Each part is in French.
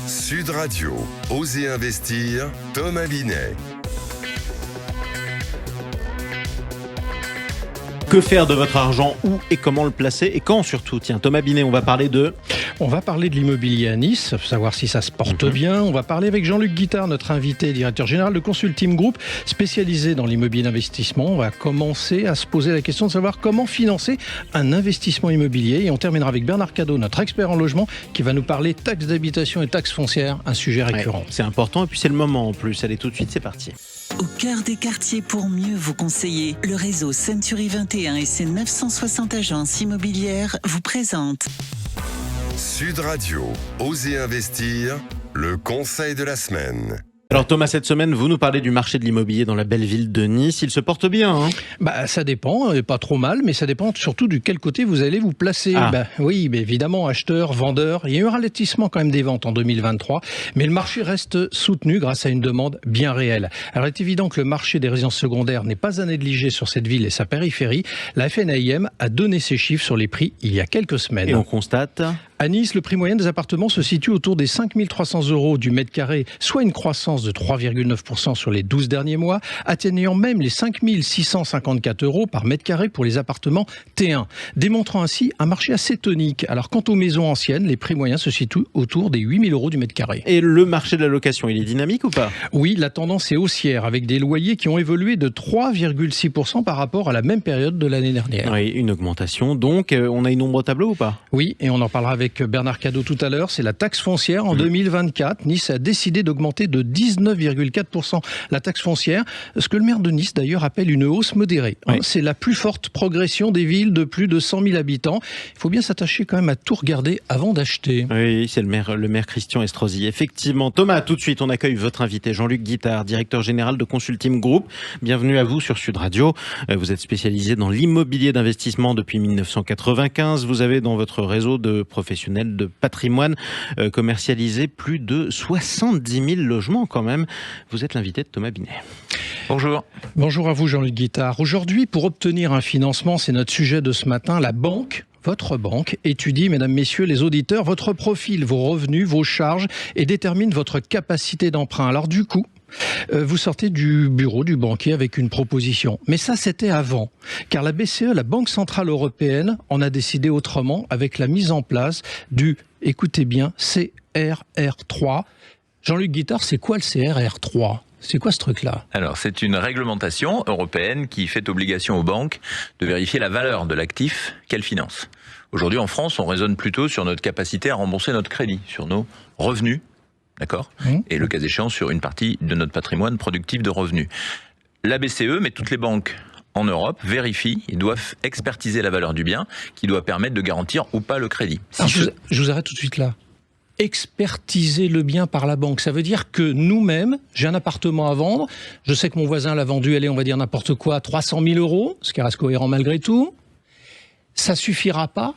Sud Radio, Osez investir, Thomas Binet. Que faire de votre argent, où et comment le placer et quand surtout? Tiens, Thomas Binet, on va parler de l'immobilier à Nice, savoir si ça se porte bien. On va parler avec Jean-Luc Guittard, notre invité, directeur général de Consulting Group, spécialisé dans l'immobilier d'investissement. On va commencer à se poser la question de savoir comment financer un investissement immobilier. Et on terminera avec Bernard Cadot, notre expert en logement, qui va nous parler taxes d'habitation et taxes foncières, un sujet récurrent. Ouais, c'est important et puis c'est le moment en plus. Allez, tout de suite, c'est parti. Au cœur des quartiers pour mieux vous conseiller, le réseau Century 21 et ses 960 agences immobilières vous présentent Sud Radio, Osez investir, le conseil de la semaine. Alors Thomas, cette semaine, vous nous parlez du marché de l'immobilier dans la belle ville de Nice. Il se porte bien, hein? Ça dépend, pas trop mal, mais ça dépend surtout du quel côté vous allez vous placer. Oui, évidemment, acheteurs, vendeurs. Il y a eu un ralentissement quand même des ventes en 2023, mais le marché reste soutenu grâce à une demande bien réelle. Alors il est évident que le marché des résidences secondaires n'est pas à négliger sur cette ville et sa périphérie. La FNAIM a donné ses chiffres sur les prix il y a quelques semaines. Et on constate... À Nice, le prix moyen des appartements se situe autour des 5 300 € du mètre carré, soit une croissance de 3,9% sur les 12 derniers mois, atteignant même les 5 654 € par mètre carré pour les appartements T1, démontrant ainsi un marché assez tonique. Alors quant aux maisons anciennes, les prix moyens se situent autour des 8 000 € du mètre carré. Et le marché de la location, il est dynamique ou pas? Oui, la tendance est haussière, avec des loyers qui ont évolué de 3,6% par rapport à la même période de l'année dernière. Oui, une augmentation. Donc, on a une ombre au tableau ou pas? Oui, et on en parlera avec Bernard Cadot tout à l'heure, c'est la taxe foncière. En 2024, Nice a décidé d'augmenter de 19,4% la taxe foncière, ce que le maire de Nice d'ailleurs appelle une hausse modérée. Oui. C'est la plus forte progression des villes de plus de 100 000 habitants. Il faut bien s'attacher quand même à tout regarder avant d'acheter. Oui, c'est le maire Christian Estrosi. Effectivement. Thomas, tout de suite, on accueille votre invité, Jean-Luc Guittard, directeur général de Consulting Group. Bienvenue à vous sur Sud Radio. Vous êtes spécialisé dans l'immobilier d'investissement depuis 1995. Vous avez dans votre réseau de professionnels de patrimoine commercialisé plus de 70 000 logements quand même. Vous êtes l'invité de Thomas Binet. Bonjour. Bonjour à vous Jean-Luc Guittard. Aujourd'hui, pour obtenir un financement, c'est notre sujet de ce matin, la banque. Votre banque étudie, mesdames, messieurs les auditeurs, votre profil, vos revenus, vos charges et détermine votre capacité d'emprunt. Alors du coup, vous sortez du bureau du banquier avec une proposition. Mais ça, c'était avant. Car la BCE, la Banque Centrale Européenne, en a décidé autrement avec la mise en place du, écoutez bien, CRR3. Jean-Luc Guittard, c'est quoi le CRR3 ? C'est quoi ce truc-là ? Alors, c'est une réglementation européenne qui fait obligation aux banques de vérifier la valeur de l'actif qu'elles financent. Aujourd'hui, en France, on raisonne plutôt sur notre capacité à rembourser notre crédit, sur nos revenus. D'accord ? Et le cas échéant, sur une partie de notre patrimoine productif de revenus. La BCE, mais toutes les banques en Europe, vérifient et doivent expertiser la valeur du bien qui doit permettre de garantir ou pas le crédit. Je vous arrête tout de suite là. Expertiser le bien par la banque, ça veut dire que nous-mêmes, j'ai un appartement à vendre, je sais que mon voisin l'a vendu, allez, on va dire n'importe quoi, 300 000 €, ce qui reste cohérent malgré tout. Ça suffira pas.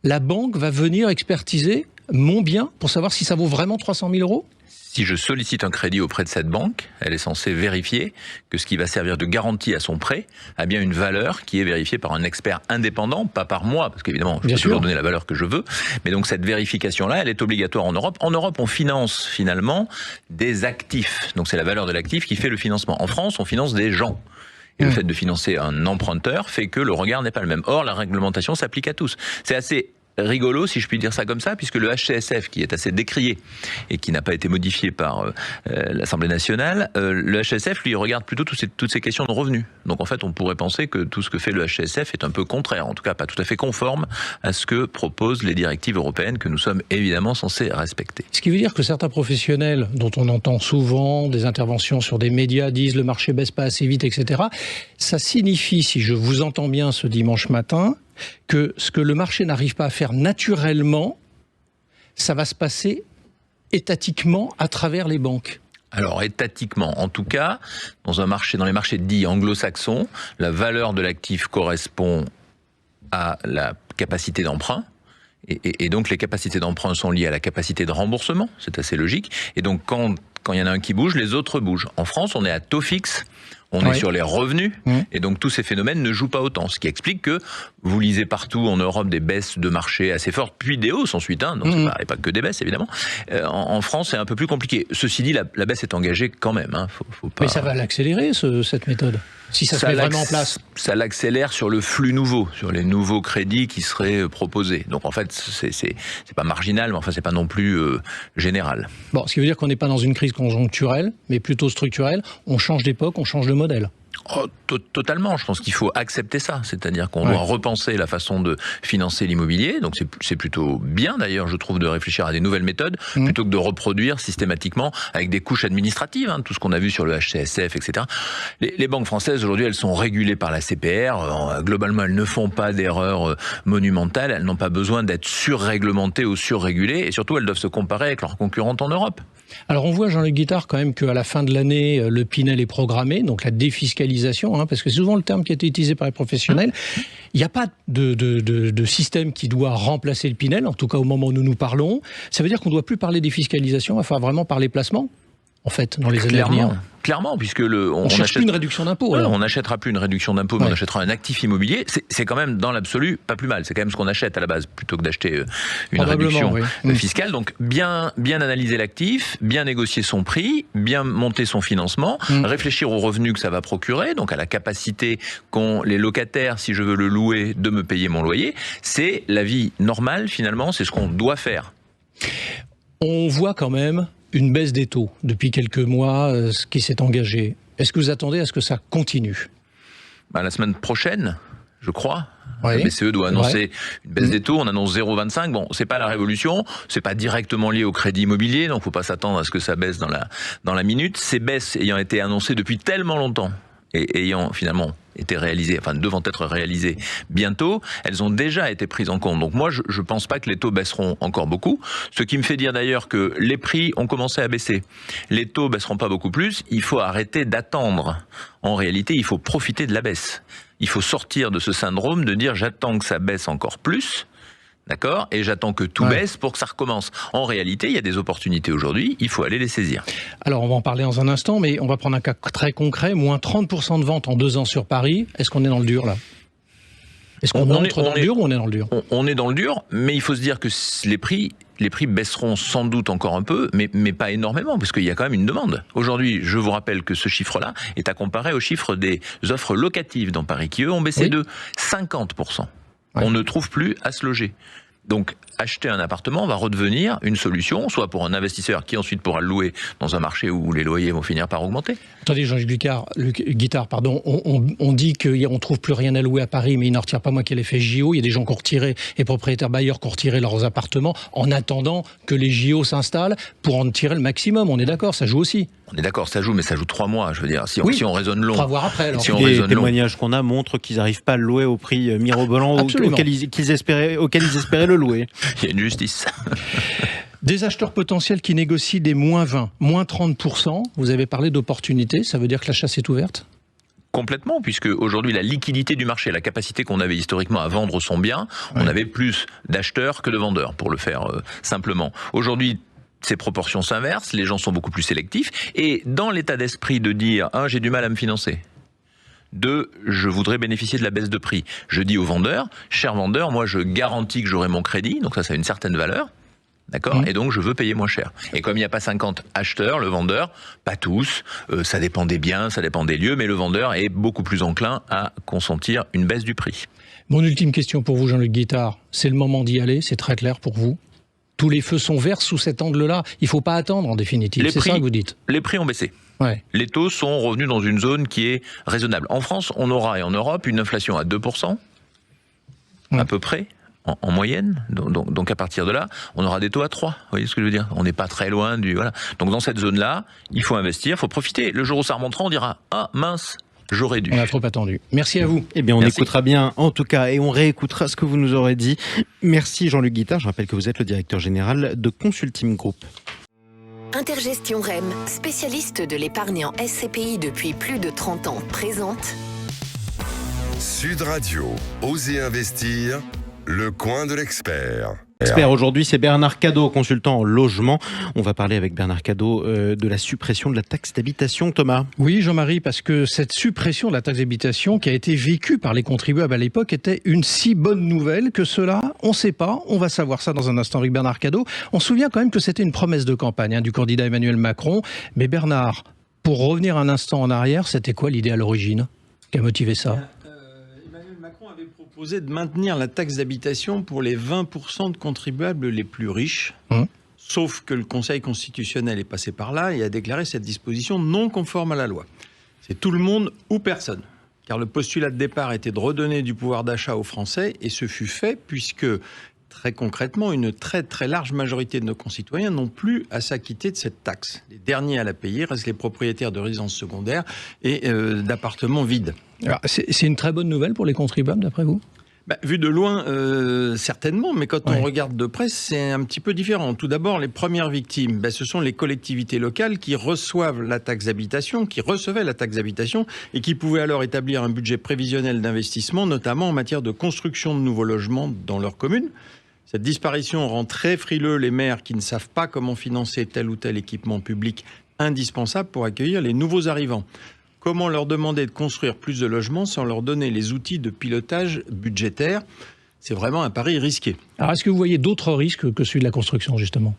La banque va venir expertiser mon bien pour savoir si ça vaut vraiment 300 000 €. Si je sollicite un crédit auprès de cette banque, elle est censée vérifier que ce qui va servir de garantie à son prêt a bien une valeur qui est vérifiée par un expert indépendant, pas par moi, parce qu'évidemment, je peux toujours donner la valeur que je veux. Mais donc cette vérification-là, elle est obligatoire en Europe. En Europe, on finance finalement des actifs. Donc c'est la valeur de l'actif qui fait le financement. En France, on finance des gens. Et le fait de financer un emprunteur fait que le regard n'est pas le même. Or, la réglementation s'applique à tous. C'est assez rigolo, si je puis dire ça comme ça, puisque le HCSF, qui est assez décrié et qui n'a pas été modifié par l'Assemblée nationale, le HCSF, lui, regarde plutôt toutes ces questions de revenus. Donc en fait, on pourrait penser que tout ce que fait le HCSF est un peu contraire, en tout cas pas tout à fait conforme à ce que proposent les directives européennes que nous sommes évidemment censés respecter. Ce qui veut dire que certains professionnels, dont on entend souvent des interventions sur des médias, disent le marché baisse pas assez vite, etc. Ça signifie, si je vous entends bien ce dimanche matin, que ce que le marché n'arrive pas à faire naturellement, ça va se passer étatiquement à travers les banques. Alors étatiquement, en tout cas, dans les marchés dits anglo-saxons, la valeur de l'actif correspond à la capacité d'emprunt. Et donc les capacités d'emprunt sont liées à la capacité de remboursement, c'est assez logique. Et donc quand il y en a un qui bouge, les autres bougent. En France, on est à taux fixe. On est sur les revenus, et donc tous ces phénomènes ne jouent pas autant. Ce qui explique que vous lisez partout en Europe des baisses de marché assez fortes, puis des hausses ensuite, donc c'est pas que des baisses évidemment. En France, c'est un peu plus compliqué. Ceci dit, la baisse est engagée quand même. Faut pas... Mais ça va l'accélérer, cette méthode, si ça se met vraiment en place. Ça l'accélère sur le flux nouveau, sur les nouveaux crédits qui seraient proposés. Donc en fait, c'est pas marginal, mais enfin c'est pas non plus général. Bon, ce qui veut dire qu'on n'est pas dans une crise conjoncturelle, mais plutôt structurelle. On change d'époque, on change de modèle. Oh, totalement, je pense qu'il faut accepter ça, c'est-à-dire qu'on doit repenser la façon de financer l'immobilier, donc c'est plutôt bien d'ailleurs je trouve de réfléchir à des nouvelles méthodes, plutôt que de reproduire systématiquement avec des couches administratives, tout ce qu'on a vu sur le HCSF, etc. Les banques françaises aujourd'hui elles sont régulées par la CPR, globalement elles ne font pas d'erreurs monumentales, elles n'ont pas besoin d'être surréglementées ou surrégulées, et surtout elles doivent se comparer avec leurs concurrentes en Europe. Alors on voit, Jean-Luc Guittard, quand même qu'à la fin de l'année, le Pinel est programmé, donc la défiscalisation, parce que c'est souvent le terme qui a été utilisé par les professionnels. Il n'y a pas de système qui doit remplacer le Pinel, en tout cas au moment où nous nous parlons. Ça veut dire qu'on ne doit plus parler défiscalisation, il va falloir vraiment parler placement, en fait, dans les années à venir. Clairement, puisque on cherche plus une réduction d'impôt. On n'achètera plus une réduction d'impôt, mais on achètera un actif immobilier. C'est quand même, dans l'absolu, pas plus mal. C'est quand même ce qu'on achète à la base, plutôt que d'acheter une réduction fiscale. Donc, bien analyser l'actif, bien négocier son prix, bien monter son financement, réfléchir aux revenus que ça va procurer, donc à la capacité qu'ont les locataires, si je veux le louer, de me payer mon loyer. C'est la vie normale, finalement, c'est ce qu'on doit faire. On voit quand même une baisse des taux depuis quelques mois, ce qui s'est engagé. Est-ce que vous attendez à ce que ça continue ? La semaine prochaine, je crois. La BCE doit annoncer une baisse des taux. On annonce 0,25. Bon, c'est pas la révolution. C'est pas directement lié au crédit immobilier. Donc, faut pas s'attendre à ce que ça baisse dans la minute. Ces baisses ayant été annoncées depuis tellement longtemps et ayant finalement été réalisées, enfin devant être réalisées bientôt, elles ont déjà été prises en compte. Donc moi, je pense pas que les taux baisseront encore beaucoup. Ce qui me fait dire d'ailleurs que les prix ont commencé à baisser. Les taux baisseront pas beaucoup plus. Il faut arrêter d'attendre. En réalité, il faut profiter de la baisse. Il faut sortir de ce syndrome de dire j'attends que ça baisse encore plus. D'accord ? Et j'attends que tout baisse pour que ça recommence. En réalité, il y a des opportunités aujourd'hui, il faut aller les saisir. Alors, on va en parler dans un instant, mais on va prendre un cas très concret. Moins 30% de ventes en 2 ans sur Paris. Est-ce qu'on est dans le dur, là ? Est-ce qu'on entre dans le dur ou on est dans le dur ? On est dans le dur, mais il faut se dire que les prix baisseront sans doute encore un peu, mais pas énormément, parce qu'il y a quand même une demande. Aujourd'hui, je vous rappelle que ce chiffre-là est à comparer au chiffre des offres locatives dans Paris, qui eux ont baissé de 50%. On ne trouve plus à se loger. Donc, acheter un appartement va redevenir une solution, soit pour un investisseur qui ensuite pourra le louer dans un marché où les loyers vont finir par augmenter. Attendez, Jean-Luc Guittard, on dit qu'on ne trouve plus rien à louer à Paris, mais il n'en retire pas moins qu'il y a l'effet JO. Il y a des gens qui ont retiré, et propriétaires bailleurs qui ont retiré leurs appartements en attendant que les JO s'installent pour en tirer le maximum. On est d'accord, ça joue aussi. On est d'accord, ça joue, mais ça joue 3 mois, je veux dire. Si on raisonne long. On va voir après, alors. Les témoignages qu'on a montrent qu'ils n'arrivent pas à le louer au prix mirobolant auquel ils espéraient le louer. Il y a une justice. Des acheteurs potentiels qui négocient des moins 20, moins 30%. Vous avez parlé d'opportunités, ça veut dire que la chasse est ouverte ? Complètement, puisque aujourd'hui la liquidité du marché, la capacité qu'on avait historiquement à vendre son bien, on avait plus d'acheteurs que de vendeurs, pour le faire simplement. Aujourd'hui, ces proportions s'inversent, les gens sont beaucoup plus sélectifs, et dans l'état d'esprit de dire « j'ai du mal à me financer », 2, je voudrais bénéficier de la baisse de prix. Je dis aux vendeurs, cher vendeur, moi je garantis que j'aurai mon crédit, donc ça a une certaine valeur, d'accord ? Et donc je veux payer moins cher. Et comme il n'y a pas 50 acheteurs, le vendeur, pas tous, ça dépend des biens, ça dépend des lieux, mais le vendeur est beaucoup plus enclin à consentir une baisse du prix. Mon ultime question pour vous, Jean-Luc Guittard, c'est le moment d'y aller, c'est très clair pour vous ? Tous les feux sont verts sous cet angle-là. Il ne faut pas attendre, en définitive. C'est ça que vous dites. Les prix ont baissé. Les taux sont revenus dans une zone qui est raisonnable. En France, on aura, et en Europe, une inflation à 2%, à peu près, en moyenne. Donc à partir de là, on aura des taux à 3. Vous voyez ce que je veux dire ? On n'est pas très loin du... Voilà. Donc dans cette zone-là, il faut investir, il faut profiter. Le jour où ça remontera, on dira « Ah, mince !» J'aurais dû. On a trop attendu. Merci à vous. Eh bien, on écoutera bien, en tout cas, et on réécoutera ce que vous nous aurez dit. Merci Jean-Luc Guittard. Je rappelle que vous êtes le directeur général de Consultim Group. Intergestion REM, spécialiste de l'épargne en SCPI depuis plus de 30 ans, présente Sud Radio, Osez investir, le coin de l'expert. Expert aujourd'hui, c'est Bernard Cadot, consultant en logement. On va parler avec Bernard Cadot de la suppression de la taxe d'habitation, Thomas. Oui, Jean-Marie, parce que cette suppression de la taxe d'habitation qui a été vécue par les contribuables à l'époque était une si bonne nouvelle que cela, on ne sait pas. On va savoir ça dans un instant avec Bernard Cadot. On se souvient quand même que c'était une promesse de campagne du candidat Emmanuel Macron. Mais Bernard, pour revenir un instant en arrière, c'était quoi l'idée à l'origine qui a motivé ça ? Emmanuel Macron avait proposé de maintenir la taxe d'habitation pour les 20% de contribuables les plus riches. Sauf que le Conseil constitutionnel est passé par là et a déclaré cette disposition non conforme à la loi. C'est tout le monde ou personne. Car le postulat de départ était de redonner du pouvoir d'achat aux Français et ce fut fait puisque, très concrètement, une très très large majorité de nos concitoyens n'ont plus à s'acquitter de cette taxe. Les derniers à la payer restent les propriétaires de résidences secondaires et d'appartements vides. Alors, c'est une très bonne nouvelle pour les contribuables, d'après vous ? Vu de loin, certainement, mais quand on regarde de près, c'est un petit peu différent. Tout d'abord, les premières victimes, ce sont les collectivités locales qui reçoivent la taxe d'habitation, qui recevaient la taxe d'habitation et qui pouvaient alors établir un budget prévisionnel d'investissement, notamment en matière de construction de nouveaux logements dans leur commune. Cette disparition rend très frileux les maires qui ne savent pas comment financer tel ou tel équipement public indispensable pour accueillir les nouveaux arrivants. Comment leur demander de construire plus de logements sans leur donner les outils de pilotage budgétaire ? C'est vraiment un pari risqué. Alors, est-ce que vous voyez d'autres risques que celui de la construction, justement ?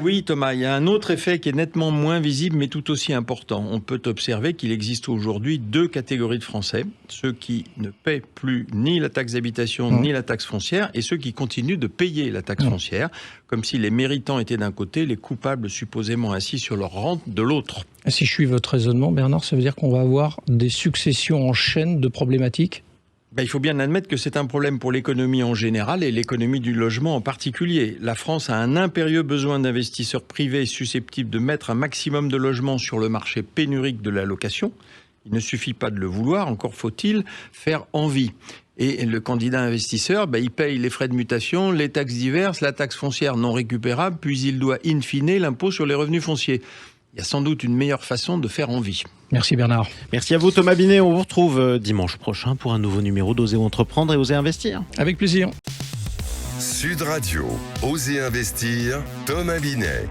Oui, Thomas, il y a un autre effet qui est nettement moins visible, mais tout aussi important. On peut observer qu'il existe aujourd'hui 2 catégories de Français. Ceux qui ne paient plus ni la taxe d'habitation, ni la taxe foncière, et ceux qui continuent de payer la taxe foncière, comme si les méritants étaient d'un côté, les coupables supposément assis sur leur rente de l'autre. Si je suis votre raisonnement, Bernard, ça veut dire qu'on va avoir des successions en chaîne de problématiques ? Il faut bien admettre que c'est un problème pour l'économie en général et l'économie du logement en particulier. La France a un impérieux besoin d'investisseurs privés susceptibles de mettre un maximum de logements sur le marché pénurique de la location. Il ne suffit pas de le vouloir, encore faut-il faire envie. Et le candidat investisseur, il paye les frais de mutation, les taxes diverses, la taxe foncière non récupérable, puis il doit in fine l'impôt sur les revenus fonciers. Il y a sans doute une meilleure façon de faire envie. Merci Bernard. Merci à vous Thomas Binet. On vous retrouve dimanche prochain pour un nouveau numéro d'Oser entreprendre et Oser investir. Avec plaisir. Sud Radio, Oser investir, Thomas Binet.